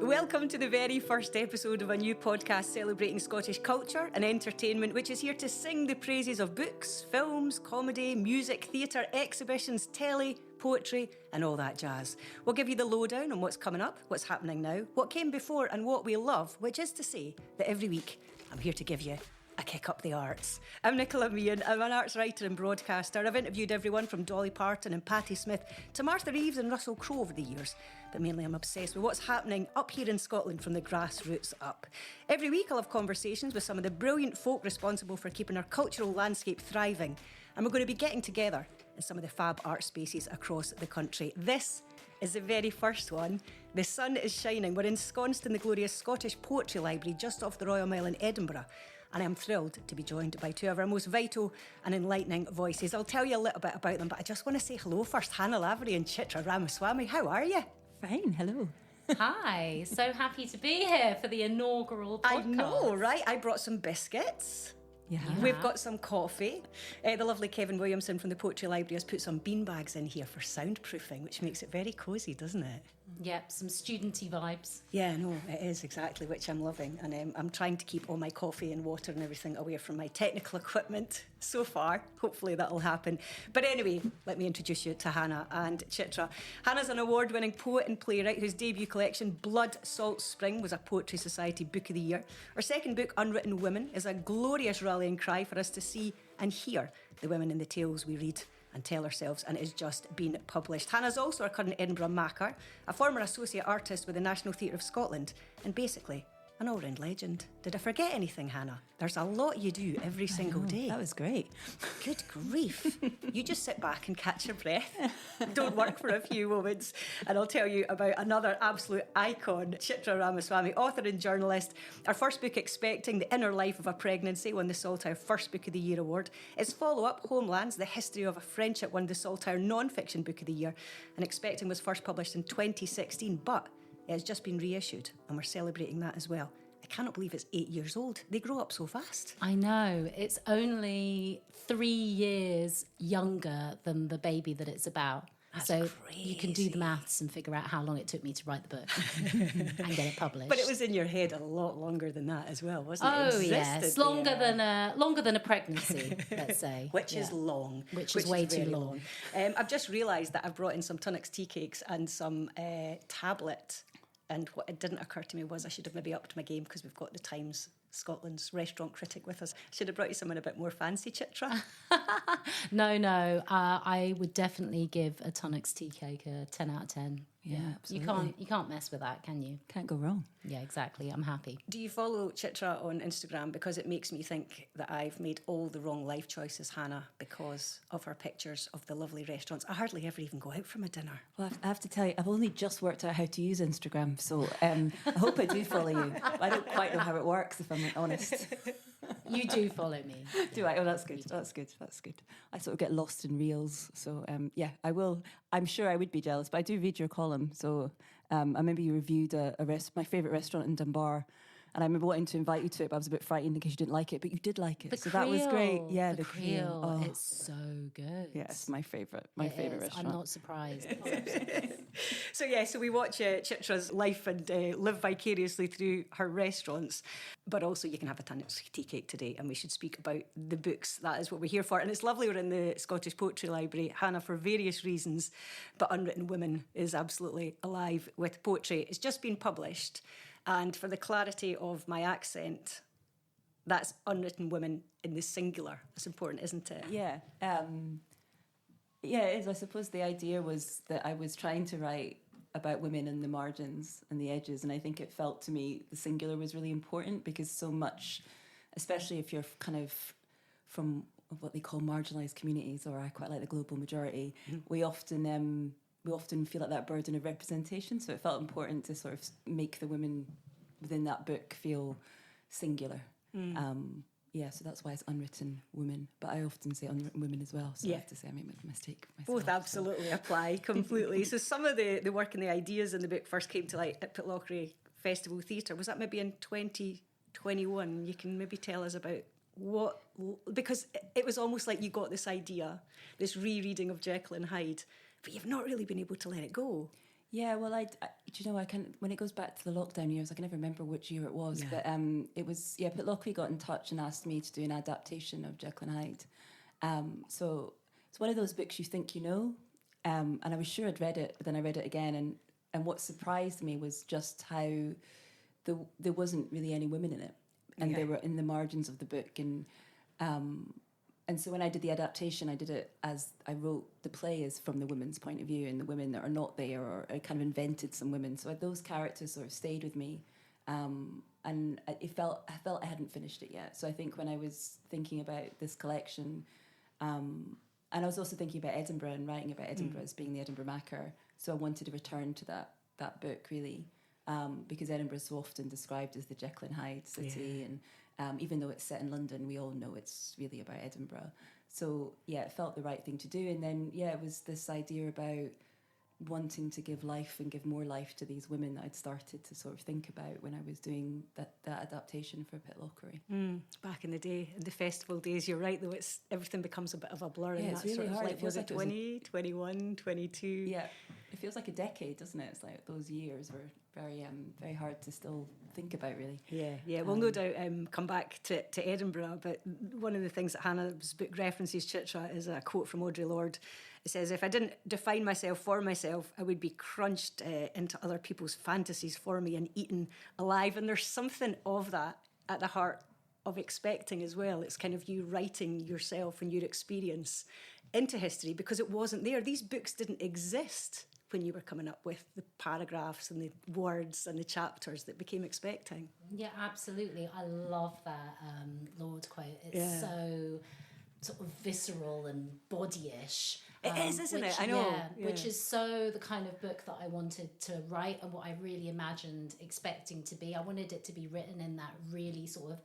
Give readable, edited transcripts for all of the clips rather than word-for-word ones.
Welcome to the very first episode of a new podcast celebrating Scottish culture and entertainment, which is here to sing the praises of books, films, comedy, music, theatre, exhibitions, telly, poetry and all that jazz. We'll give you the lowdown on what's coming up, what's happening now, what came before and what we love, which is to say that every week I'm here to give you a kick up the arts. I'm Nicola Meighan. I'm an arts writer and broadcaster. I've interviewed everyone from Dolly Parton and Patti Smith to Martha Reeves and Russell Crowe over the years. But mainly I'm obsessed with what's happening up here in Scotland from the grassroots up. Every week I'll have conversations with some of the brilliant folk responsible for keeping our cultural landscape thriving. And we're going to be getting together in some of the fab art spaces across the country. This is the very first one. The sun is shining. We're ensconced in the glorious Scottish Poetry Library just off the Royal Mile in Edinburgh. And I'm thrilled to be joined by two of our most vital and enlightening voices. I'll tell you a little bit about them, but I just want to say hello first. Hannah Lavery and Chitra Ramaswamy. How are you? Fine, hello. Hi, so happy to be here for the inaugural podcast. I know, right? I brought some biscuits. Yeah. We've got some coffee. The lovely Kevin Williamson from the Poetry Library has put some beanbags in here for soundproofing, which makes it very cosy, doesn't it? Yep, some studenty vibes. Yeah, no, it is exactly, which I'm loving. And I'm trying to keep all my coffee and water and everything away from my technical equipment so far. Hopefully that'll happen. But anyway, let me introduce you to Hannah and Chitra. Hannah's an award-winning poet and playwright whose debut collection, Blood, Salt, Spring, was a Poetry Society Book of the Year. Her second book, Unwritten Women, is a glorious rallying cry for us to see and hear the women in the tales we read and tell ourselves, and it's just been published. Hannah's also a current Edinburgh Macker, a former associate artist with the National Theatre of Scotland, and basically an all-round legend. Did I forget anything, Hannah? There's a lot you do every single day. That was great. Good grief. You just sit back and catch your breath. Don't work for a few moments. And I'll tell you about another absolute icon, Chitra Ramaswamy, author and journalist. Our first book, Expecting, The Inner Life of a Pregnancy, won the Saltire First Book of the Year award. Its follow-up, Homelands, The History of a Friendship, won the Saltire Non-Fiction Book of the Year. And Expecting was first published in 2016, but it has just been reissued, and we're celebrating that as well. I cannot believe it's 8 years old. They grow up so fast. I know, it's only 3 years younger than the baby that it's about. That's so crazy. You can do the maths and figure out how long it took me to write the book and get it published. But it was in your head a lot longer than that as well, wasn't it? Oh, It yes, longer than a pregnancy, let's say. Which is long. Which is way too very long. I've just realised that I've brought in some Tunnocks tea cakes and some tablet. And what it didn't occur to me was I should have maybe upped my game because we've got the Times, Scotland's restaurant critic, with us. I should have brought you something a bit more fancy, Chitra. No. I would definitely give a Tunnocks tea cake a 10 out of 10. Yeah, absolutely. You can't mess with that, can you? Can't go wrong. Yeah, exactly. I'm happy. Do you follow Chitra on Instagram? Because it makes me think that I've made all the wrong life choices, Hannah, because of her pictures of the lovely restaurants. I hardly ever even go out for my dinner. Well, I have to tell you, I've only just worked out how to use Instagram, so I hope I do follow you. I don't quite know how it works, if I'm honest. You do follow me. Do I? Oh, that's good. That's good. I sort of get lost in reels, so yeah, I will. I'm sure I would be jealous, but I do read your column. So I remember you reviewed my favourite restaurant in Dunbar, and I remember wanting to invite you to it, but I was a bit frightened because you didn't like it, but you did like it. That was great. Yeah, the Creel. Oh. It's so good. Yeah, it's my favourite. My favourite restaurant. I'm not surprised. So we watch Chitra's life and live vicariously through her restaurants. But also you can have a Tunnocks tea cake today, and we should speak about the books. That is what we're here for. And it's lovely we're in the Scottish Poetry Library, Hannah, for various reasons. But Unwritten Women is absolutely alive with poetry. It's just been published. And for the clarity of my accent, that's Unwritten Women in the singular. That's important, isn't it? Yeah. Yeah, it is. I suppose the idea was that I was trying to write about women in the margins and the edges, and I think it felt to me the singular was really important because so much, especially if you're kind of from what they call marginalised communities, or I quite like the global majority, we often feel like that burden of representation, so it felt important to sort of make the women within that book feel singular. Yeah, so that's why it's Unwritten Women. But I often say Unwritten Women as well, so I have to say I made a mistake myself. Both absolutely apply completely. So some of the work and the ideas in the book first came to light at Pitlochry Festival Theatre. Was that maybe in 2021? You can maybe tell us about what... Because it was almost like you got this idea, this rereading of Jekyll and Hyde, but you've not really been able to let it go. Yeah, well, do you know, I can, when it goes back to the lockdown years, I can never remember which year it was, but it was, Pitlochry got in touch and asked me to do an adaptation of Jekyll and Hyde. So it's one of those books you think you know, and I was sure I'd read it, but then I read it again, and what surprised me was just how there wasn't really any women in it, and they were in the margins of the book, and so when I did the adaptation, I did it as I wrote the play as from the women's point of view, and the women that are not there, or I kind of invented some women. So those characters sort of stayed with me, and I felt I hadn't finished it yet. So I think when I was thinking about this collection, and I was also thinking about Edinburgh and writing about Edinburgh as being the Edinburgh Macker. So I wanted to return to that book really, because Edinburgh is so often described as the Jekyll and Hyde city, and even though it's set in London, we all know it's really about Edinburgh. So it felt the right thing to do. And then it was this idea about wanting to give life and give more life to these women that I'd started to sort of think about when I was doing that adaptation for Pitlochry. Back in the day, in the festival days, you're right, though, everything becomes a bit of a blur. Yeah, and it's that's really sort of hard. like, It feels was it like it was 20, 21, 22? Yeah, it feels like a decade, doesn't it? It's like those years were very very hard to still think about, really. Yeah. Well, no doubt come back to Edinburgh, but one of the things that Hannah's book references, Chitra, is a quote from Audre Lorde. It says, "If I didn't define myself for myself, I would be crunched into other people's fantasies for me and eaten alive." And there's something of that at the heart of Expecting as well. It's kind of you writing yourself and your experience into history because it wasn't there. These books didn't exist when you were coming up with the paragraphs and the words and the chapters that became Expecting. Yeah, absolutely. I love that Lord quote. It's so sort of visceral and bodyish. It is, isn't it? I know. Yeah, which is so the kind of book that I wanted to write and what I really imagined Expecting to be. I wanted it to be written in that really sort of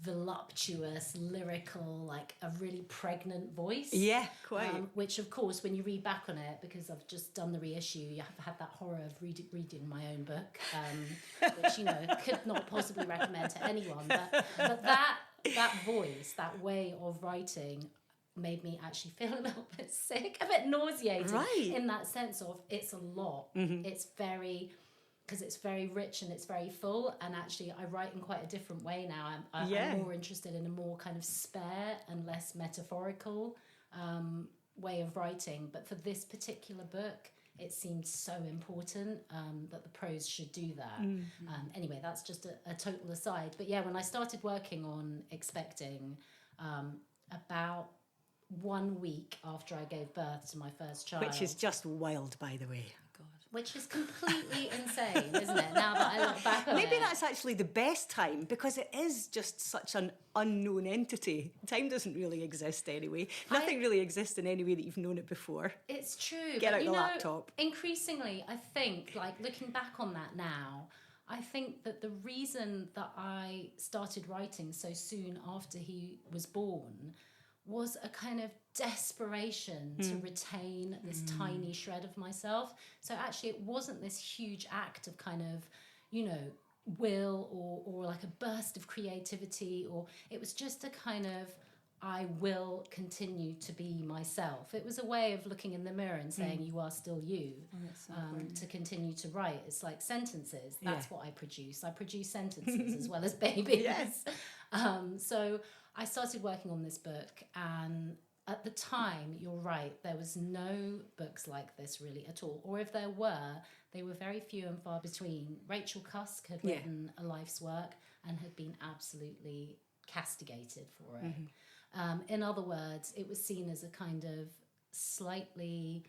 voluptuous, lyrical, like a really pregnant voice. Yeah, quite. Which, of course, when you read back on it, because I've just done the reissue, you have to have that horror of reading my own book, which, could not possibly recommend to anyone. But that voice, that way of writing made me actually feel a little bit sick, a bit nauseated, right, in that sense of it's a lot. It's very... because it's very rich and it's very full, and actually I write in quite a different way now. I'm more interested in a more kind of spare and less metaphorical way of writing. But for this particular book, it seemed so important that the prose should do that. Anyway, that's just a total aside. But when I started working on Expecting, about 1 week after I gave birth to my first child. Which is just wild, by the way. Which is completely insane, isn't it? Now that I look back on it. Maybe that's actually the best time, because it is just such an unknown entity. Time doesn't really exist anyway. Nothing really exists in any way that you've known it before. It's true. Get out the laptop. Increasingly, I think, like looking back on that now, I think that the reason that I started writing so soon after he was born was a kind of desperation to retain this tiny shred of myself. So actually it wasn't this huge act of kind of, will or like a burst of creativity, or it was just a kind of, I will continue to be myself. It was a way of looking in the mirror and saying, you are still you, to continue to write. It's like sentences. That's what I produce. I produce sentences as well as babies. Yes. So I started working on this book, and at the time, you're right, there was no books like this really at all. Or if there were, they were very few and far between. Rachel Cusk had written a life's work and had been absolutely castigated for it. In other words, it was seen as a kind of slightly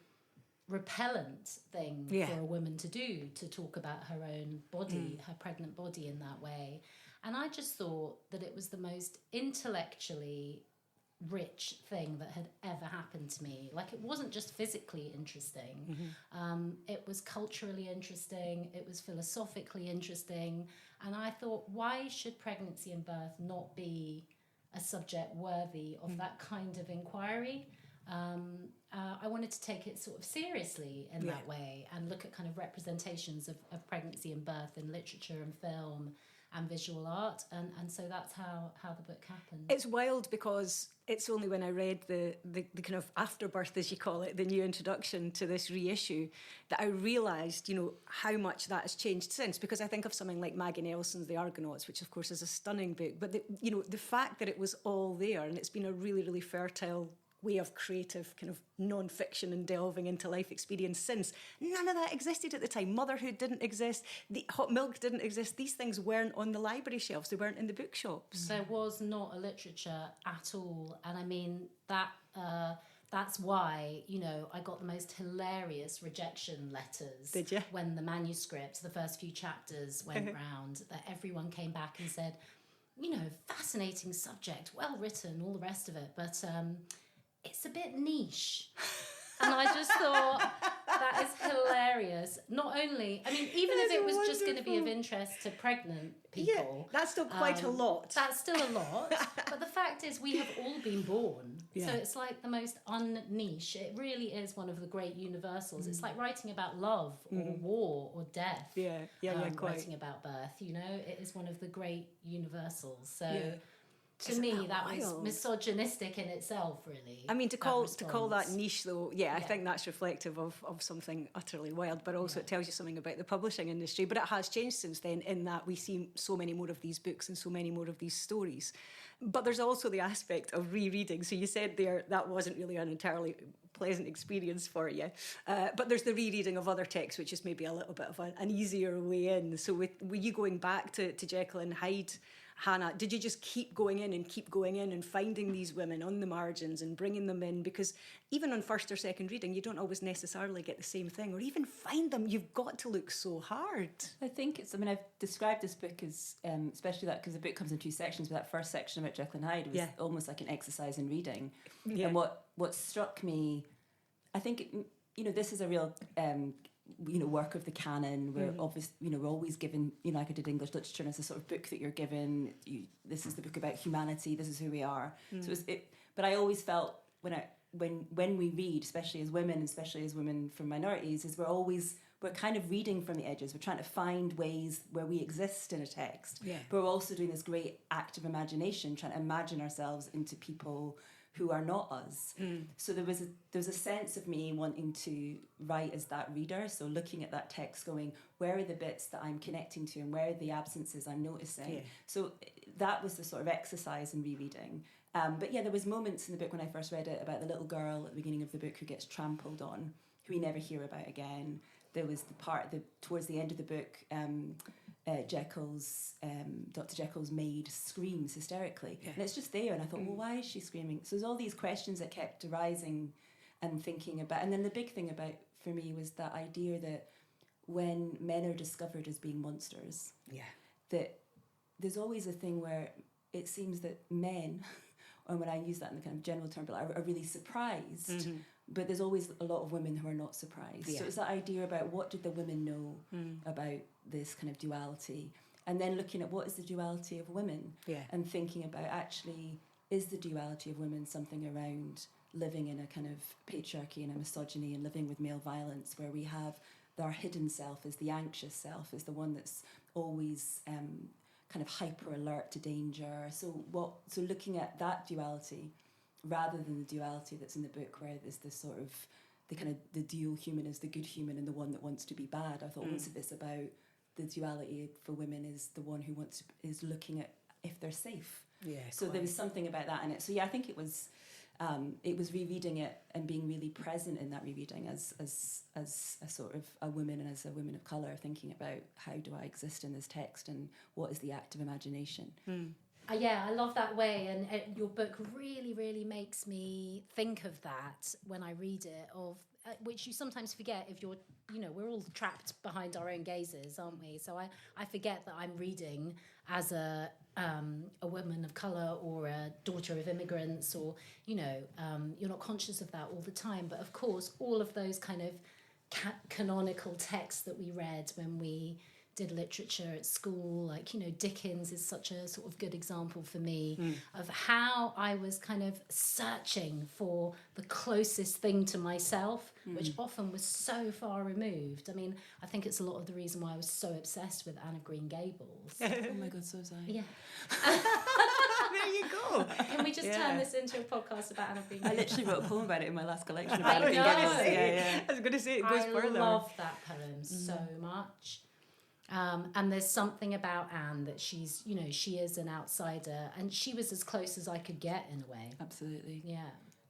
repellent thing for a woman to do, to talk about her own body, her pregnant body in that way. And I just thought that it was the most intellectually rich thing that had ever happened to me. Like, it wasn't just physically interesting. It was culturally interesting. It was philosophically interesting. And I thought, why should pregnancy and birth not be a subject worthy of that kind of inquiry? I wanted to take it sort of seriously in that way and look at kind of representations of pregnancy and birth in literature and film and visual art, and so that's how the book happened. It's wild because it's only when I read the kind of afterbirth, as you call it, the new introduction to this reissue, that I realised, you know, how much that has changed since. Because I think of something like Maggie Nelson's The Argonauts, which of course is a stunning book, but the fact that it was all there, and it's been a really, really fertile way of creative kind of non-fiction and delving into life experience since. None of that existed at the time. Motherhood didn't exist. The hot milk didn't exist. These things weren't on the library shelves. They weren't in the bookshops. There was not a literature at all. And I mean, that's why, you know, I got the most hilarious rejection letters. Did you? When the manuscript, the first few chapters went round, that everyone came back and said, you know, fascinating subject, well written, all the rest of it, but it's a bit niche. And I just thought, that is hilarious. Not only, I mean, even if it was just going to be of interest to pregnant people. Yeah, that's still quite a lot. That's still a lot. But the fact is, we have all been born. Yeah. So it's like the most unniche. It really is one of the great universals. It's like writing about love or war or death. Yeah, quite. Writing about birth, you know, it is one of the great universals. So... Yeah. To me, that was misogynistic in itself, really. I mean, to call that niche, though, I think that's reflective of something utterly wild, but also it tells you something about the publishing industry. But it has changed since then, in that we see so many more of these books and so many more of these stories. But there's also the aspect of rereading. So you said there that wasn't really an entirely pleasant experience for you. But there's the rereading of other texts, which is maybe a little bit of an easier way in. So were you going back to Jekyll and Hyde, Hannah, did you just keep going in and finding these women on the margins and bringing them in? Because even on first or second reading, you don't always necessarily get the same thing or even find them. You've got to look so hard. I think I've described this book as, especially that because the book comes in two sections, but that first section about Jekyll and Hyde was almost like an exercise in reading. Yeah. And what struck me, I think, this is a real... work of the canon. We're we're always given, like I did English literature, and it's a sort of book that you're given. This is the book about humanity. This is who we are. So but I always felt when we read, especially as women from minorities, is we're kind of reading from the edges. We're trying to find ways where we exist in a text. Yeah. But we're also doing this great act of imagination, trying to imagine ourselves into people who are not us. So there was a sense of me wanting to write as that reader, so looking at that text going, where are the bits that I'm connecting to and where are the absences I'm noticing? Yeah. So that was the sort of exercise in rereading. But there was moments in the book when I first read it about the little girl at the beginning of the book who gets trampled on, who we never hear about again. There was the part towards the end of the book, Dr. Jekyll's maid screams hysterically, and it's just there, and I thought, well, why is she screaming? So there's all these questions that kept arising and thinking about, and then the big thing about for me was that idea that when men are discovered as being monsters, that there's always a thing where it seems that men, and when I use that in the kind of general term, are really surprised. But there's always a lot of women who are not surprised. Yeah. So it's that idea about what did the women know about this kind of duality, and then looking at what is the duality of women, and thinking about actually, is the duality of women something around living in a kind of patriarchy and a misogyny and living with male violence, where we have our hidden self as the anxious self, as the one that's always kind of hyper alert to danger. So looking at that duality rather than the duality that's in the book, where there's this sort of the dual human is the good human and the one that wants to be bad. I thought once if it's about the duality for women is the one who is looking at if they're safe. Yeah. So there was something about that in it. So I think it was rereading it and being really present in that rereading as a sort of a woman and as a woman of colour, thinking about how do I exist in this text and what is the act of imagination. I love that way, and your book really, really makes me think of that when I read it, of which you sometimes forget if you're, we're all trapped behind our own gazes, aren't we? So I forget that I'm reading as a woman of colour or a daughter of immigrants, or, you're not conscious of that all the time. But of course, all of those kind of canonical texts that we read when we did literature at school. Like, you know, Dickens is such a sort of good example for me of how I was kind of searching for the closest thing to myself, which often was so far removed. I mean, I think it's a lot of the reason why I was so obsessed with Anne of Green Gables. Oh my God, so was I. Yeah. There you go. Can we just turn this into a podcast about Anne of Green I Gables? literally wrote a poem about it in my last collection of I Anne of Green know. Gables. Yeah. I was going to say it goes I further. love that poem so much. And there's something about Anne that she's, you know, she is an outsider, and she was as close as I could get in a way. Absolutely. Yeah.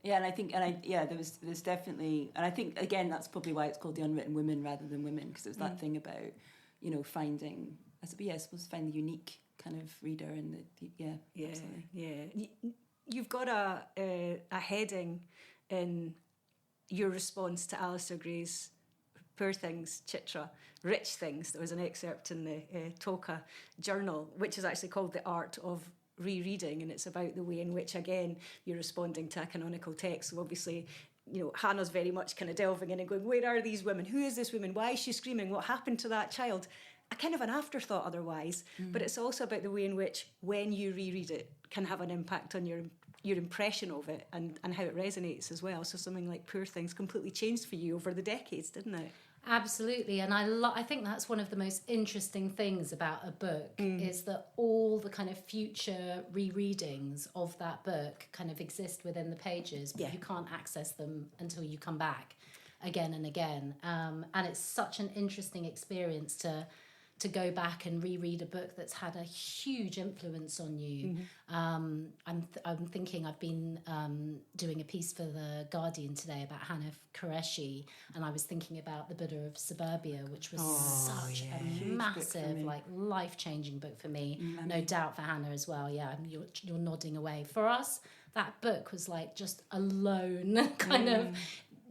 Yeah, and I think, there's definitely, and I think again that's probably why it's called The Unwritten Women rather than Women, because it's that thing about, you know, finding, I suppose find the unique kind of reader and absolutely. Yeah. You've got a heading in your response to Alistair Gray's Poor Things, Chitra, Rich Things. There was an excerpt in the Toka journal, which is actually called The Art of Rereading, and it's about the way in which, again, you're responding to a canonical text. So obviously, you know, Hannah's very much kind of delving in and going, where are these women? Who is this woman? Why is she screaming? What happened to that child? A kind of an afterthought otherwise, but it's also about the way in which, when you reread it, can have an impact on your impression of it and how it resonates as well. So something like Poor Things completely changed for you over the decades, didn't it? Absolutely, and I think that's one of the most interesting things about a book is that all the kind of future rereadings of that book kind of exist within the pages, but you can't access them until you come back again and again. And it's such an interesting experience to go back and reread a book that's had a huge influence on you. I'm thinking, I've been doing a piece for The Guardian today about Hanif Qureshi, and I was thinking about The Buddha of Suburbia, which was such a massive, like, life-changing book for me. No doubt for Hannah as well. Yeah, you're nodding away. For us, that book was like just a lone kind of,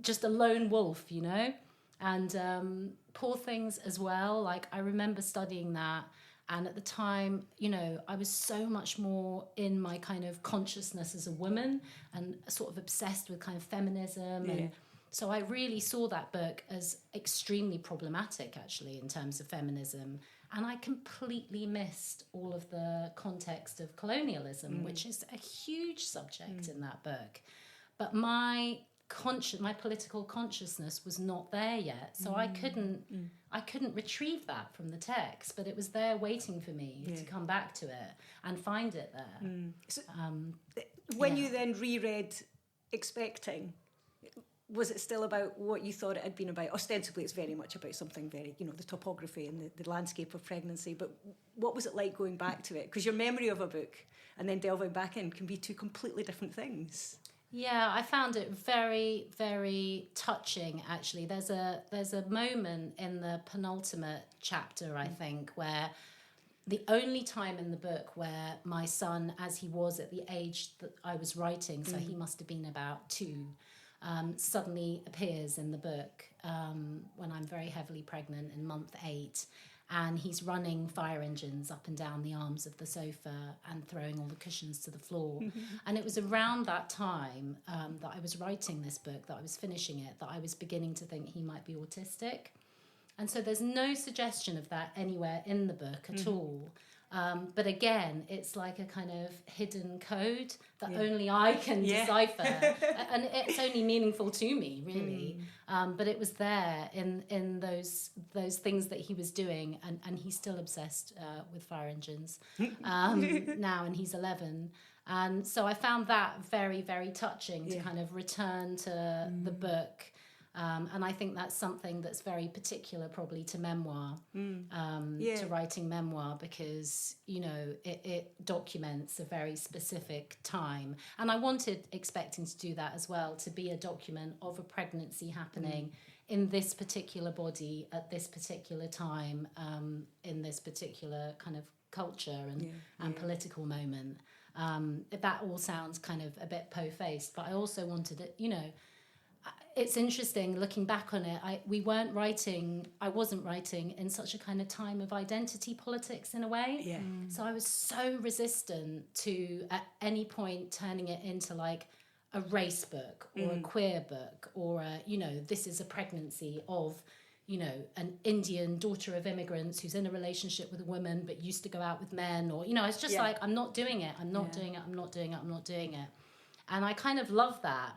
just a lone wolf, you know? And Poor Things as well. Like, I remember studying that, and at the time, you know, I was so much more in my kind of consciousness as a woman and sort of obsessed with kind of feminism. And so I really saw that book as extremely problematic, actually, in terms of feminism. And I completely missed all of the context of colonialism, which is a huge subject in that book. But my political consciousness was not there yet, so I couldn't retrieve that from the text, but it was there waiting for me to come back to it and find it there. So, when you then reread Expecting, was it still about what you thought it had been about? Ostensibly it's very much about something very, you know, the topography and the landscape of pregnancy, but what was it like going back to it? Because your memory of a book and then delving back in can be two completely different things. Yeah, I found it very, very touching, actually. There's a moment in the penultimate chapter, I think, where the only time in the book where my son, as he was at the age that I was writing, so he must have been about 2, suddenly appears in the book when I'm very heavily pregnant in month 8. And he's running fire engines up and down the arms of the sofa and throwing all the cushions to the floor. And it was around that time that I was writing this book, that I was finishing it, that I was beginning to think he might be autistic. And so there's no suggestion of that anywhere in the book at all. But again, it's like a kind of hidden code that only I can decipher. And it's only meaningful to me, really. But it was there in those things that he was doing. And he's still obsessed with fire engines now, and he's 11. And so I found that very, very touching to kind of return to the book. And I think that's something that's very particular probably to memoir, to writing memoir, because, you know, it documents a very specific time. And I wanted Expecting to do that as well, to be a document of a pregnancy happening in this particular body at this particular time, in this particular kind of culture and political moment. That all sounds kind of a bit po-faced, but I also wanted it, you know, it's interesting looking back on it. I wasn't writing in such a kind of time of identity politics in a way. So I was so resistant to at any point turning it into like a race book or a queer book or a, you know, this is a pregnancy of, an Indian daughter of immigrants who's in a relationship with a woman but used to go out with men, or it's just like, I'm not doing it, I'm not doing it, I'm not doing it, I'm not doing it. And I kind of love that.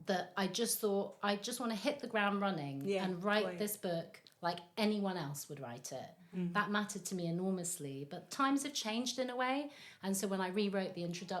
That I just thought, I just want to hit the ground running and write this book like anyone else would write it. That mattered to me enormously. But times have changed in a way, and so when I rewrote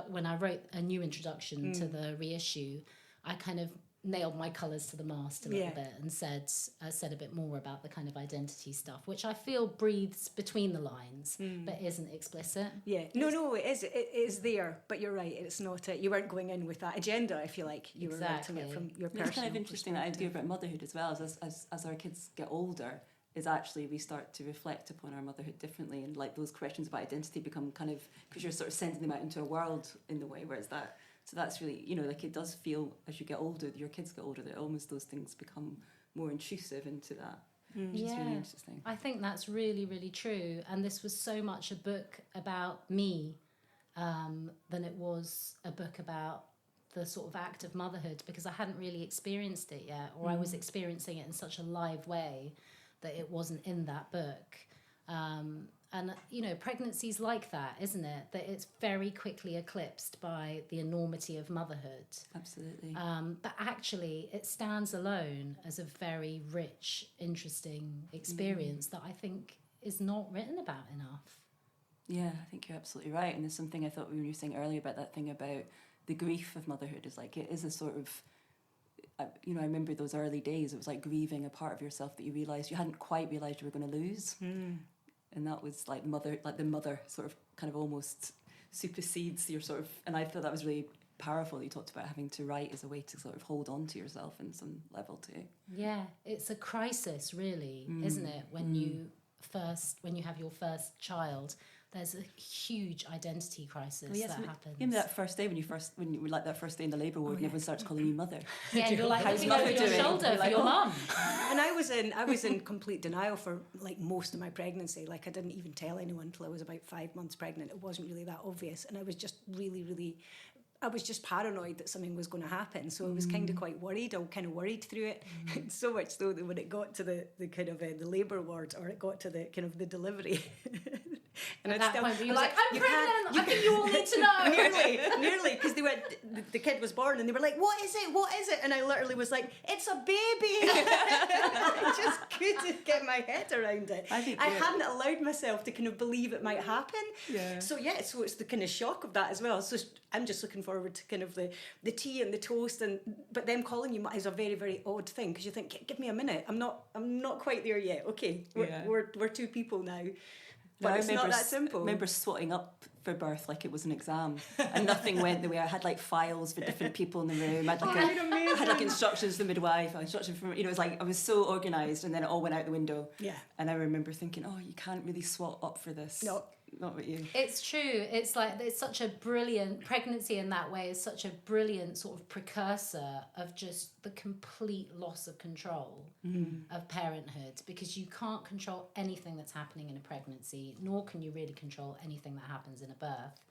when I wrote a new introduction to the reissue, I kind of nailed my colours to the mast a little bit and said a bit more about the kind of identity stuff, which I feel breathes between the lines but isn't explicit. No, it is there, but you're right, it's not you weren't going in with that agenda. I feel like you were writing it from your personal It's kind of interesting, that idea about motherhood as well, as our kids get older, is actually we start to reflect upon our motherhood differently, and like those questions about identity become kind of, because you're sort of sending them out into a world in the way, whereas that. So that's really, like it does feel, as you get older, your kids get older, that almost those things become more intrusive into that, which is really interesting. I think that's really, really true. And this was so much a book about me than it was a book about the sort of act of motherhood, because I hadn't really experienced it yet, or I was experiencing it in such a live way that it wasn't in that book. And, pregnancy's like that, isn't it? That it's very quickly eclipsed by the enormity of motherhood. Absolutely. But actually, it stands alone as a very rich, interesting experience that I think is not written about enough. Yeah, I think you're absolutely right. And there's something I thought when you were saying earlier about that thing about the grief of motherhood, is like, it is a sort of, I remember those early days, it was like grieving a part of yourself that you hadn't quite realised you were going to lose. And that was like the mother sort of kind of almost supersedes your sort of, and I thought that was really powerful. You talked about having to write as a way to sort of hold on to yourself in some level too. Yeah, it's a crisis really, isn't it? When you have your first child, there's a huge identity crisis that happens. You know that first day when you were like that first day in the labour ward, and everyone starts calling you mother. Yeah, and you're like looking over your shoulder for your mum. And I was in complete denial for like most of my pregnancy. Like I didn't even tell anyone until I was about 5 months pregnant. It wasn't really that obvious, and I was just really. I was just paranoid that something was going to happen, so I was kind of quite worried. I kind of worried through it, so much so that when it got to the kind of the labour ward, or it got to the kind of the delivery, and at that point you're like, I'm pregnant. I think you all need to know. nearly, because they went. The kid was born, and they were like, "What is it? What is it?" And I literally was like, "It's a baby." I just couldn't get my head around it. I hadn't allowed myself to kind of believe it might happen. Yeah. So it's the kind of shock of that as well. So I'm just looking forward to kind of the tea and the toast, but them calling you is a very, very odd thing, because you think, give me a minute, I'm not quite there yet. Okay, we're two people now. But it's not that simple. I remember swatting up for birth like it was an exam, and nothing went the way. I had like files for different people in the room. I had like instructions from the midwife, instructions from, it was like I was so organised, and then it all went out the window. Yeah. And I remember thinking, you can't really swat up for this. No. Not with you. It's true. It's like it's such a brilliant pregnancy in that way is such a brilliant sort of precursor of just the complete loss of control of parenthood, because you can't control anything that's happening in a pregnancy, nor can you really control anything that happens in a birth.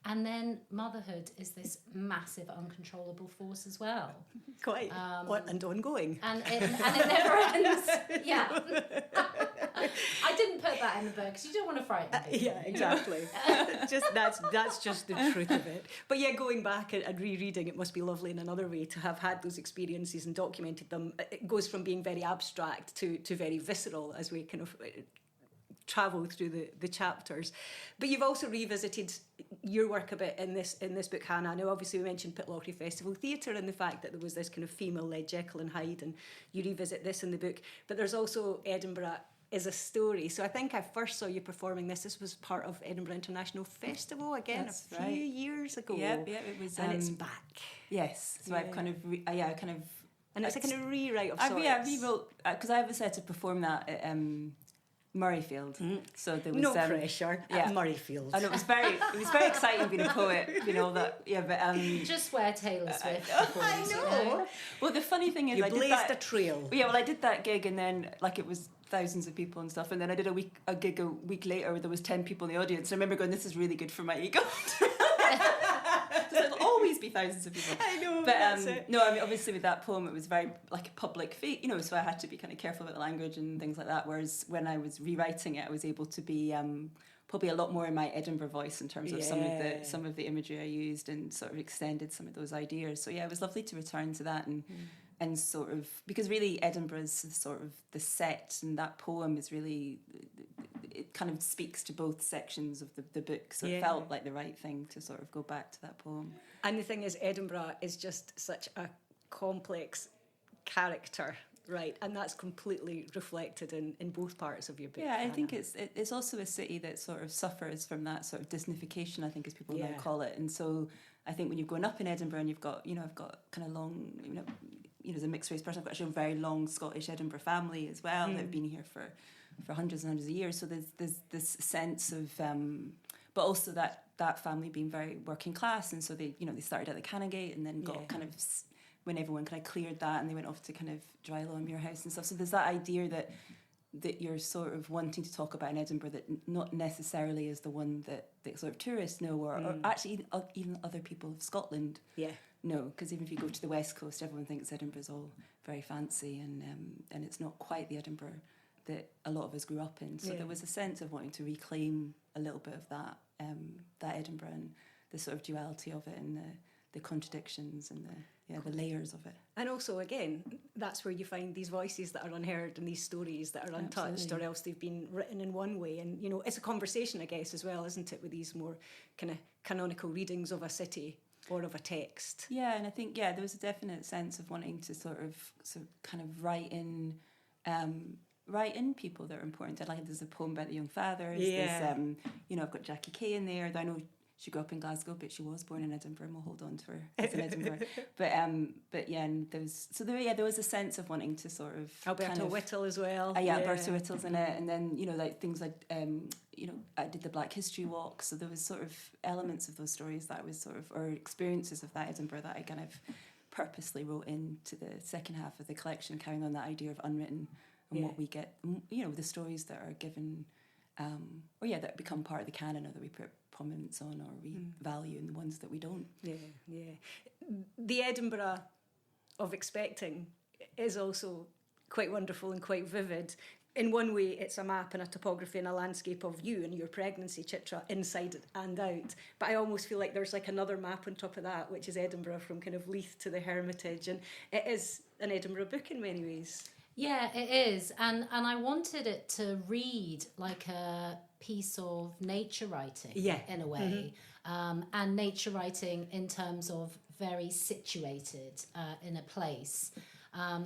And then motherhood is this massive uncontrollable force as well. Quite. And ongoing. And it never ends. Yeah. I didn't put that in the book because you don't want to frighten people. Yeah, exactly. That's just the truth of it. But yeah, going back and rereading, it must be lovely in another way to have had those experiences and documented them. It goes from being very abstract to very visceral as we kind of travel through the chapters. But you've also revisited your work a bit in this book, Hannah. Now, obviously, we mentioned Pitlochry Festival Theatre and the fact that there was this kind of female-led Jekyll and Hyde, and you revisit this in the book. But there's also Edinburgh is a Story. So I think I first saw you performing this. This was part of Edinburgh International Festival again. That's a few years ago. Yeah, it was. And it's back. Yes. So I've kind of, and it's a kind of rewrite of sorts. I rewrote, because I was there to perform that at Murrayfield. So there was no pressure at Murrayfield. And it was very exciting being a poet, that. Yeah, but just where Taylor Swift. I know. Well, the funny thing is, you blazed a trail. Yeah, well, I did that gig, and then it was thousands of people and stuff, and then I did a gig a week later where there was 10 people in the audience. I remember going, "This is really good for my ego." There'll always be thousands of people. I know, but no, I mean, obviously with that poem, it was very like a public fate, you know, so I had to be kind of careful about the language and things like that. Whereas when I was rewriting it, I was able to be probably a lot more in my Edinburgh voice in terms of some of the imagery I used, and sort of extended some of those ideas. So yeah, it was lovely to return to that and sort of, because really Edinburgh is sort of the set, and that poem is really, it kind of speaks to both sections of the book, so it felt like the right thing to sort of go back to that poem. And the thing is, Edinburgh is just such a complex character, right? And that's completely reflected in both parts of your book. Yeah, I Hannah. think it's also a city that sort of suffers from that sort of Disneyfication, I think, as people now call it. And so I think when you're growing up in Edinburgh and you've got, you know, I've got kind of long, you know, as a mixed race person, I've got actually a very long Scottish Edinburgh family as well that have been here for hundreds and hundreds of years. So there's this sense of, but also that family being very working class, and so they started at the Canongate and then got kind of, when everyone kind of cleared that, and they went off to kind of Drylow and Muirhouse and stuff. So there's that idea that you're sort of wanting to talk about in Edinburgh that not necessarily is the one that sort of tourists know, or actually even other people of Scotland know, because even if you go to the West Coast, everyone thinks Edinburgh's all very fancy, and it's not quite the Edinburgh that a lot of us grew up in. So there was a sense of wanting to reclaim a little bit of that Edinburgh, and the sort of duality of it, and the contradictions and the layers of it. And also, again, that's where you find these voices that are unheard and these stories that are untouched. Absolutely. Or else they've been written in one way. And, you know, it's a conversation, I guess, as well, isn't it, with these more kind of canonical readings of a city or of a text. Yeah, and I think, there was a definite sense of wanting to sort of kind of write in people that are important. Like, there's a poem about the Young Fathers. There's, I've got Jackie Kay in there. I know she grew up in Glasgow, but she was born in Edinburgh, and we'll hold on to her as in Edinburgh. But yeah, and there was a sense of wanting to sort of Alberta Whittle as well. Alberta Whittle's in it, and then like things like I did the Black History Walk, so there was sort of elements of those stories that I was or experiences of that Edinburgh that I kind of purposely wrote into the second half of the collection, carrying on that idea of unwritten and what we get, the stories that are given, that become part of the canon, or that we put prominence on, or we value, and the ones that we don't. The Edinburgh of expecting is also quite wonderful and quite vivid. In one way, it's a map and a topography and a landscape of you and your pregnancy, Chitra, inside and out. But I almost feel like there's like another map on top of that, which is Edinburgh, from kind of Leith to the Hermitage. And it is an Edinburgh book in many ways. Yeah, it is. And I wanted it to read like a piece of nature writing in a way. And nature writing in terms of very situated in a place.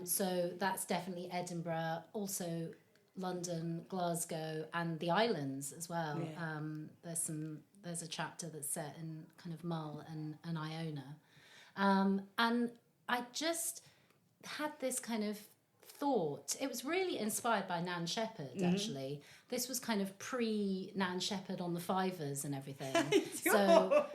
So that's definitely Edinburgh, also London, Glasgow, and the islands as well. There's a chapter that's set in kind of Mull and Iona. And I just had this kind of thought. It was really inspired by Nan Shepherd, actually. This was kind of pre-Nan Shepherd on the Fivers and everything. So,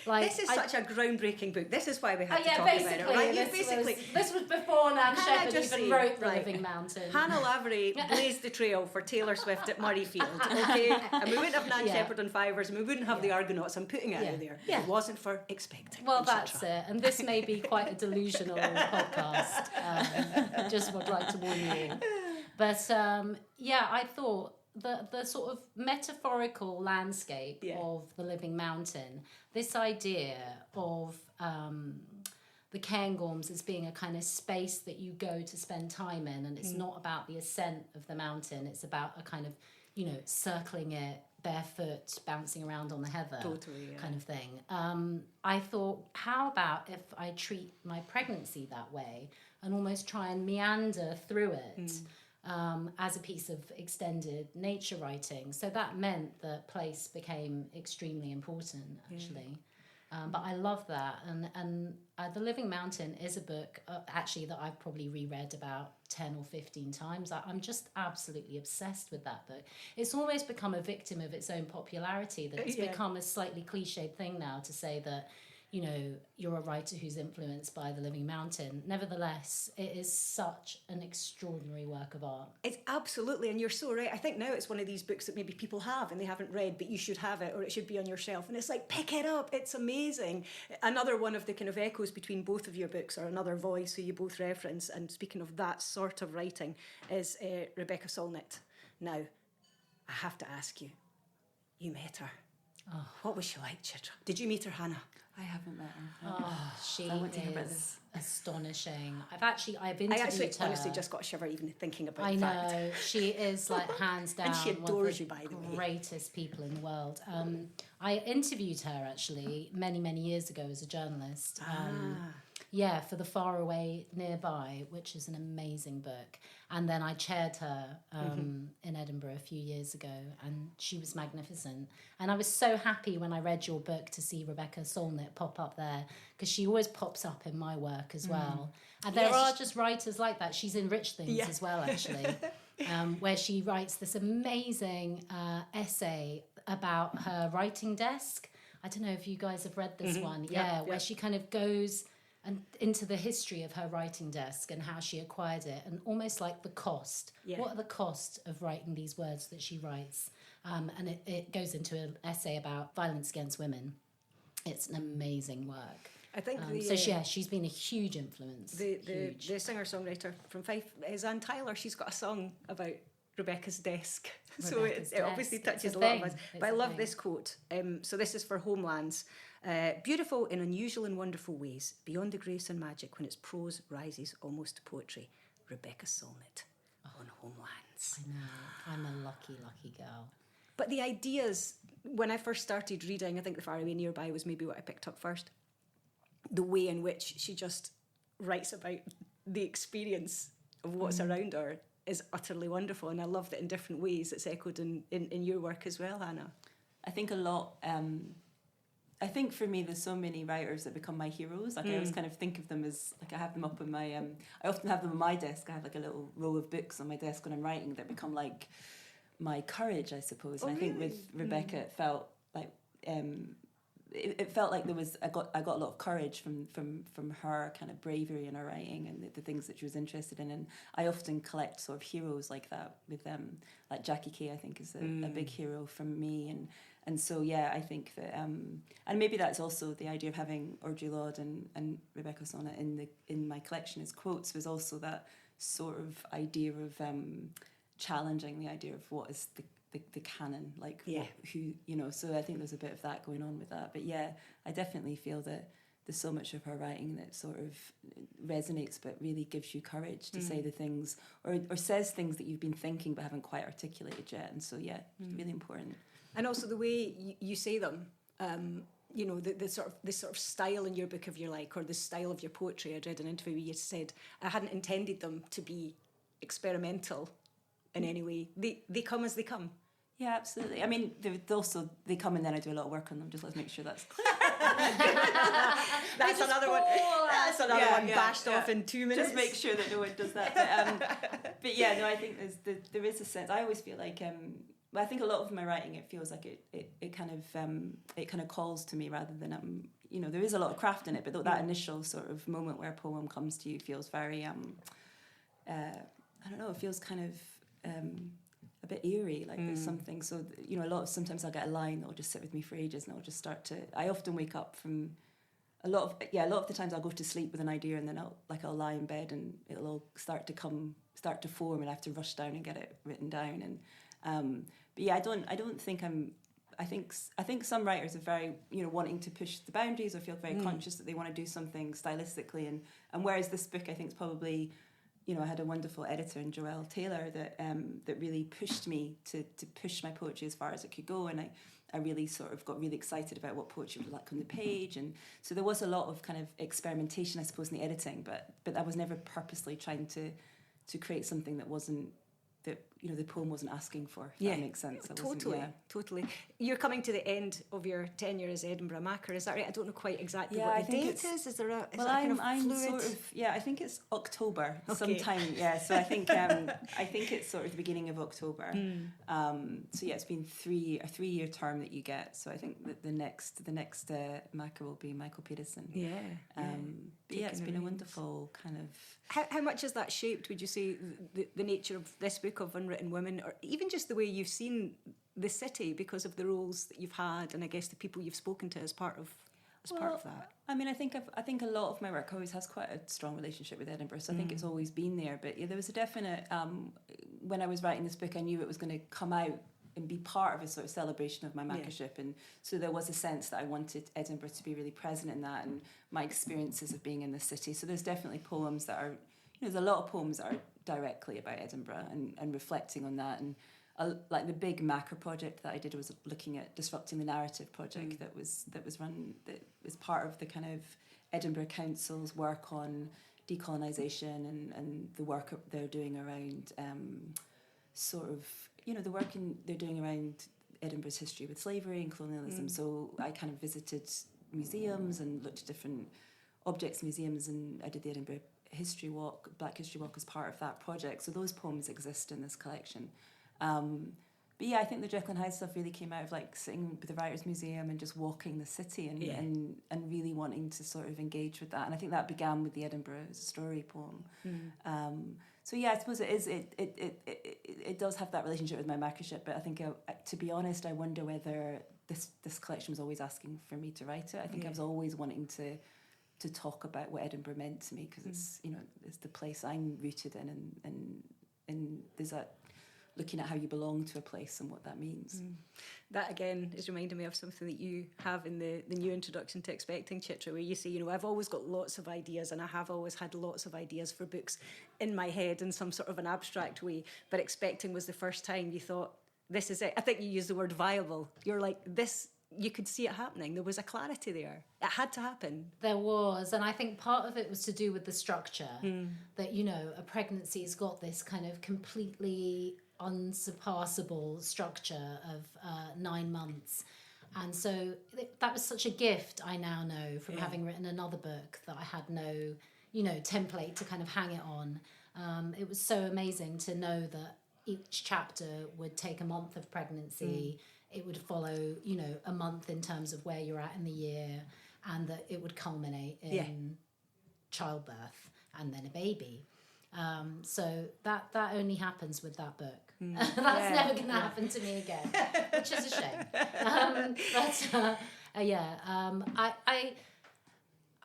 this is such a groundbreaking book. This is why we had to talk about it, right? This was before Nan Shepherd even wrote The Living Mountain. Hannah Lavery blazed the trail for Taylor Swift at Murrayfield, okay? And we wouldn't have Nan Shepherd on Fivers, and we wouldn't have the Argonauts. I'm putting it out there. It wasn't for expecting. Well, that's it. And this may be quite a delusional podcast. Just would like to warn you. But I thought the sort of metaphorical landscape of The Living Mountain, this idea of the Cairngorms as being a kind of space that you go to spend time in, and it's not about the ascent of the mountain, it's about a kind of, circling it barefoot, bouncing around on the heather kind of thing. I thought, how about if I treat my pregnancy that way and almost try and meander through it as a piece of extended nature writing? So that meant that place became extremely important, actually. But I love that. And The Living Mountain is a book, actually, that I've probably reread about 10 or 15 times. I'm just absolutely obsessed with that book. It's almost become a victim of its own popularity, that it's become a slightly cliched thing now to say that, you know, you're a writer who's influenced by The Living Mountain. Nevertheless, it is such an extraordinary work of art. It's absolutely, and you're so right. I think now it's one of these books that maybe people have and they haven't read, but you should have it, or it should be on your shelf. And it's like, pick it up. It's amazing. Another one of the kind of echoes between both of your books, or another voice who you both reference, and speaking of that sort of writing, is Rebecca Solnit. Now, I have to ask you, you met her. Oh. What was she like, Chitra? Did you meet her, Hannah? I haven't met her. Oh, she I want to hear about is this. astonishing. I've interviewed her. Honestly just got a shiver even thinking about I that. know. She is like hands down And she adores one of you, the by the way. greatest people in the world. I interviewed her actually many years ago as a journalist. Yeah, for The Far Away Nearby, which is an amazing book. And then I chaired her in Edinburgh a few years ago, and she was magnificent. And I was so happy when I read your book to see Rebecca Solnit pop up there, because she always pops up in my work as well. And there are just writers like that. She's in Rich Things as well, actually, where she writes this amazing essay about her writing desk. I don't know if you guys have read this one. Where she kind of goes and into the history of her writing desk and how she acquired it, and almost like the cost. What are the costs of writing these words that she writes? And it goes into an essay about violence against women. It's an amazing work. I think she's been a huge influence. The singer-songwriter from Fife is Ann Tyler. She's got a song about Rebecca's desk. So it obviously touches a lot of us. But I love this quote. So this is for Homelands. Beautiful in unusual and wonderful ways, beyond the grace and magic when its prose rises almost to poetry. Rebecca Solnit on Homelands. I know. I'm a lucky girl. But the ideas, when I first started reading, I think The Far Away Nearby was maybe what I picked up first. The way in which she just writes about the experience of what's around her is utterly wonderful. And I love that in different ways it's echoed in your work as well, Hannah. I think a lot... I think for me, there's so many writers that become my heroes. Like I always kind of think of them as, like I have them up on my, I often have them on my desk. I have like a little row of books on my desk when I'm writing that become like my courage, I suppose. And I think with Rebecca, it felt like, it felt like I got a lot of courage from her kind of bravery in her writing and the things that she was interested in. And I often collect sort of heroes like that with them. Like Jackie Kay, I think, is a big hero from me. And so, yeah, I think that... and maybe that's also the idea of having Audre Lorde and Rebecca Solnit in my collection as quotes, was also that sort of idea of challenging the idea of what is the canon, like who, you know. So I think there's a bit of that going on with that. But yeah, I definitely feel that there's so much of her writing that sort of resonates but really gives you courage to say the things, or says things that you've been thinking but haven't quite articulated yet. And so, yeah, really important. And also the way you say them, you know, the sort of style in your book, if you like, or the style of your poetry. I read an interview where you said, I hadn't intended them to be experimental in any way. They come as they come. Yeah, absolutely. I mean, they come and then I do a lot of work on them. Just let's make sure that's clear. That's another one. That's another one bashed off in 2 minutes. Just make sure that no one does that. But yeah, no, I think there is a sense. I always feel like... I think a lot of my writing, it feels like it kind of calls to me rather than you know, there is a lot of craft in it, but that initial sort of moment where a poem comes to you feels very I don't know, it feels kind of a bit eerie, like there's something. So you know, sometimes I'll get a line that will just sit with me for ages, and I'll just start to... I often wake up from a lot of the times I'll go to sleep with an idea, and then I'll lie in bed and it'll all start to form, and I have to rush down and get it written down. And but yeah, I don't think I think some writers are very, you know, wanting to push the boundaries or feel very conscious that they want to do something stylistically, and whereas this book, I think, is probably, you know, I had a wonderful editor in Joelle Taylor that really pushed me to push my poetry as far as it could go, and I really sort of got really excited about what poetry would look like on the page, and so there was a lot of kind of experimentation, I suppose, in the editing, but I was never purposely trying to create something that the poem wasn't asking for, if that makes sense. Totally. You're coming to the end of your tenure as Edinburgh Macker, is that right? I don't know quite exactly what the date is. Is there a I'm fluid? sort of, I think it's October sometime. Yeah, so I think it's sort of the beginning of October. So it's been a 3-year term that you get. So I think that the next Macker will be Michael Peterson. It's been a wonderful kind of. How much has that shaped, would you say, the nature of this book of Unwritten Women, or even just the way you've seen the city because of the roles that you've had, and I guess the people you've spoken to as part of that? I mean, I think a lot of my work always has quite a strong relationship with Edinburgh, so I think it's always been there. But there was a definite when I was writing this book, I knew it was going to come out and be part of a sort of celebration of my Mackership, and so there was a sense that I wanted Edinburgh to be really present in that, and my experiences of being in the city. So there's definitely poems that are, there's a lot of poems that are directly about Edinburgh and reflecting on that. And like the big Macker project that I did was looking at disrupting the narrative project that was part of the kind of Edinburgh Council's work on decolonisation and the work they're doing around the work they're doing around Edinburgh's history with slavery and colonialism. So I kind of visited museums and looked at different objects, museums, and I did the Edinburgh Black History Walk as part of that project. So those poems exist in this collection. But I think the Jekyll and Hyde stuff really came out of like sitting with the Writers' Museum and just walking the city and really wanting to sort of engage with that. And I think that began with the Edinburgh Story poem. I suppose it does have that relationship with my Mackership, but I think, to be honest, I wonder whether this collection was always asking for me to write it. I think I was always wanting to talk about what Edinburgh meant to me, because it's the place I'm rooted in, and there's that looking at how you belong to a place and what that means. That again is reminding me of something that you have in the new introduction to Expecting, Chitra, where you say, I've always got lots of ideas, and I have always had lots of ideas for books in my head in some sort of an abstract way, but Expecting was the first time you thought, this is it. I think you used the word viable. You're like, this, you could see it happening. There was a clarity there. It had to happen. There was, and I think part of it was to do with the structure, that, a pregnancy's got this kind of completely unsurpassable structure of 9 months. And so that was such a gift, I now know, from having written another book, that I had no, template to kind of hang it on. It was so amazing to know that each chapter would take a month of pregnancy. It would follow, a month in terms of where you're at in the year, and that it would culminate in childbirth and then a baby. So that only happens with that book. That's never going to happen to me again, which is a shame.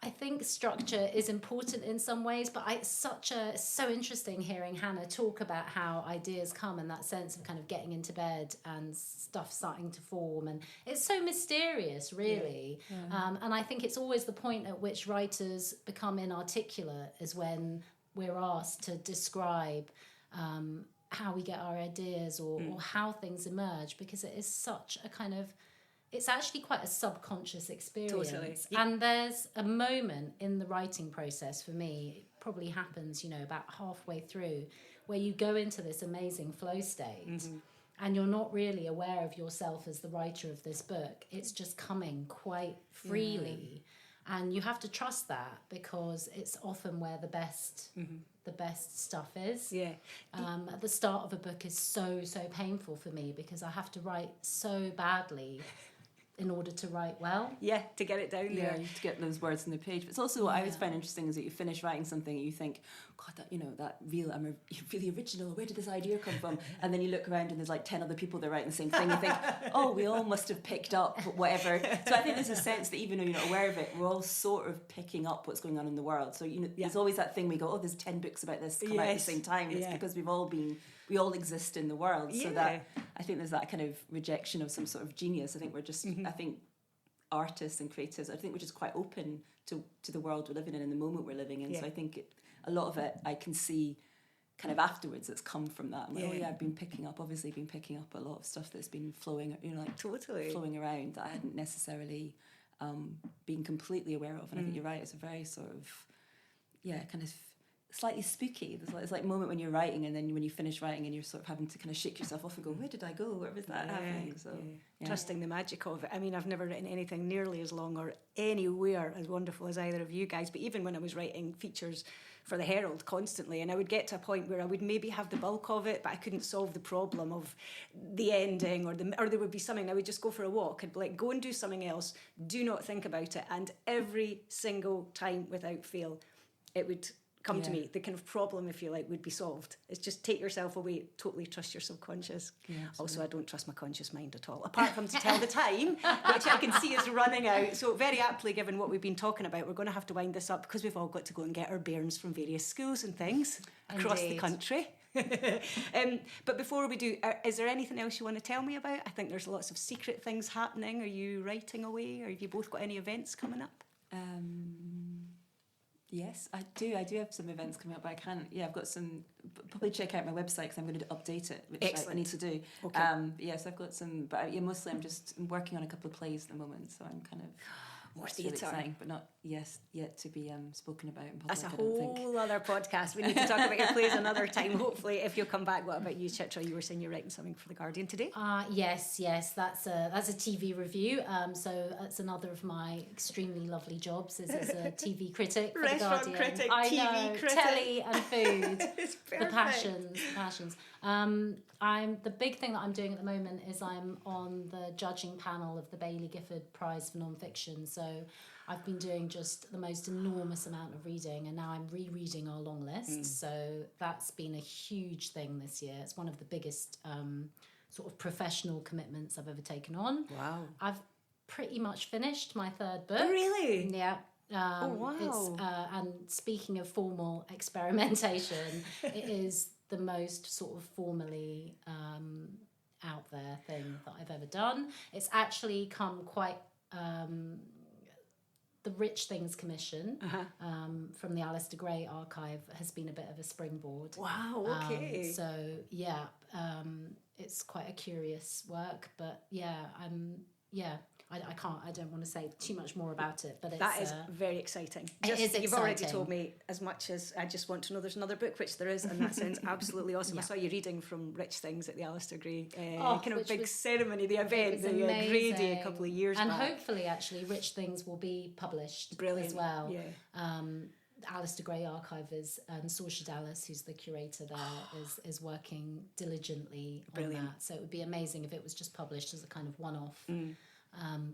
I think structure is important in some ways, but it's so interesting hearing Hannah talk about how ideas come, and that sense of kind of getting into bed and stuff starting to form, and it's so mysterious, really. And I think it's always the point at which writers become inarticulate is when we're asked to describe how we get our ideas or how things emerge, because it is such a kind of, it's actually quite a subconscious experience. Totally. And there's a moment in the writing process for me, it probably happens, about halfway through, where you go into this amazing flow state and you're not really aware of yourself as the writer of this book. It's just coming quite freely. And you have to trust that, because it's often where the best stuff is. At the start of a book is so painful for me, because I have to write so badly in order to write well. To get it down there. To get those words on the page. But it's also what I always find interesting is that you finish writing something and you think, God, I'm really original. Where did this idea come from? And then you look around and there's like 10 other people that are writing the same thing. You think, we all must have picked up whatever. So I think there's a sense that even though you're not aware of it, we're all sort of picking up what's going on in the world. So, there's always that thing we go, there's 10 books about this come out at the same time. It's because we all exist in the world. So that I think there's that kind of rejection of some sort of genius. I think we're just, I think artists and creatives, I think we're just quite open to the world we're living in the moment we're living in. So I think a lot of it I can see kind of afterwards that's come from that. I'm like, I've been picking up a lot of stuff that's been flowing, flowing around that I hadn't necessarily been completely aware of. And I think you're right, it's a very sort of, kind of slightly spooky. There's like a moment when you're writing, and then when you finish writing and you're sort of having to kind of shake yourself off and go, where did I go? Where was that happening? So Trusting the magic of it. I mean, I've never written anything nearly as long or anywhere as wonderful as either of you guys, but even when I was writing features for the Herald constantly, and I would get to a point where I would maybe have the bulk of it, but I couldn't solve the problem of the ending, or there would be something. I would just go for a walk and be like, go and do something else, do not think about it. And every single time without fail, it would come to me. The kind of problem, if you like, would be solved. It's just take yourself away, totally trust your subconscious. Also, I don't trust my conscious mind at all, apart from to tell the time, which I can see is running out. So very aptly, given what we've been talking about, we're going to have to wind this up because we've all got to go and get our bairns from various schools and things across the country. But before we do, is there anything else you want to tell me about? I think there's lots of secret things happening. Are you writing away? Or have you both got any events coming up? Yes, I do. I do have some events coming up, but I can't. Yeah, I've got some. Probably check out my website because I'm going to update it, which I need to do. Okay. Yes, I've got some, but mostly I'm working on a couple of plays at the moment, so I'm kind of more really theatre, exciting, but not yet to be spoken about in public. That's a whole other podcast. We need to talk about your plays another time. Hopefully, if you'll come back. What about you, Chitra? You were saying you're writing something for The Guardian today. Yes, that's a TV review. So that's another of my extremely lovely jobs as a TV critic for The Guardian. Critic, I TV know, critic. telly and food. It's perfect. The passions. The big thing that I'm doing at the moment is I'm on the judging panel of the Baillie Gifford Prize for Non-Fiction. So I've been doing just the most enormous amount of reading, and now I'm rereading our long list. So that's been a huge thing this year. It's one of the biggest sort of professional commitments I've ever taken on. Wow. I've pretty much finished my third book. Oh, really? Yeah. Wow. And speaking of formal experimentation, it is the most sort of formally out there thing that I've ever done. It's actually come quite... the Rich Things Commission from the Alistair Gray archive has been a bit of a springboard. Wow, okay. It's quite a curious work, but I don't want to say too much more about it, but that is very exciting. It is You've already exciting. told me as much as I just want to know there's another book, which there is, and that sounds absolutely awesome. I saw you reading from Rich Things at the Alistair Gray big ceremony, the event, the Grey Day a couple of years back. back. And hopefully, actually, Rich Things will be published as well. Yeah. Alistair Gray archivers and Saoirse Dallas, who's the curator there, is working diligently on that. So it would be amazing if it was just published as a kind of one-off.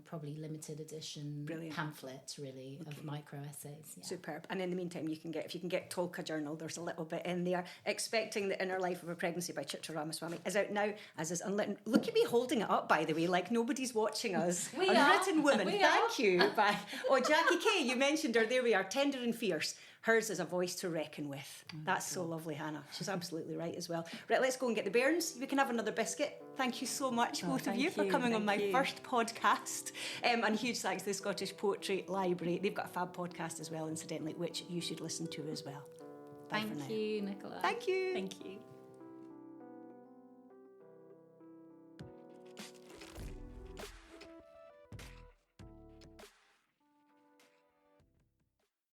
Probably limited edition pamphlet, really, of micro essays. Yeah. Superb. And in the meantime, if you can get Tolka Journal, there's a little bit in there. Expecting the Inner Life of a Pregnancy by Chitra Ramaswamy is out now, as is Unwritten. Look at me holding it up, by the way, like nobody's watching us. Unwritten Women. Thank you. Jackie Kay, you mentioned her. There we are. Tender and fierce. Hers is a voice to reckon with. That's so lovely, Hannah. She's absolutely right as well. Right, let's go and get the bairns. We can have another biscuit. Thank you so much, both of you, for coming on my first podcast. And huge thanks to the Scottish Poetry Library. They've got a fab podcast as well, incidentally, which you should listen to as well. Bye for now. Thank you, Nicola. Thank you. Thank you.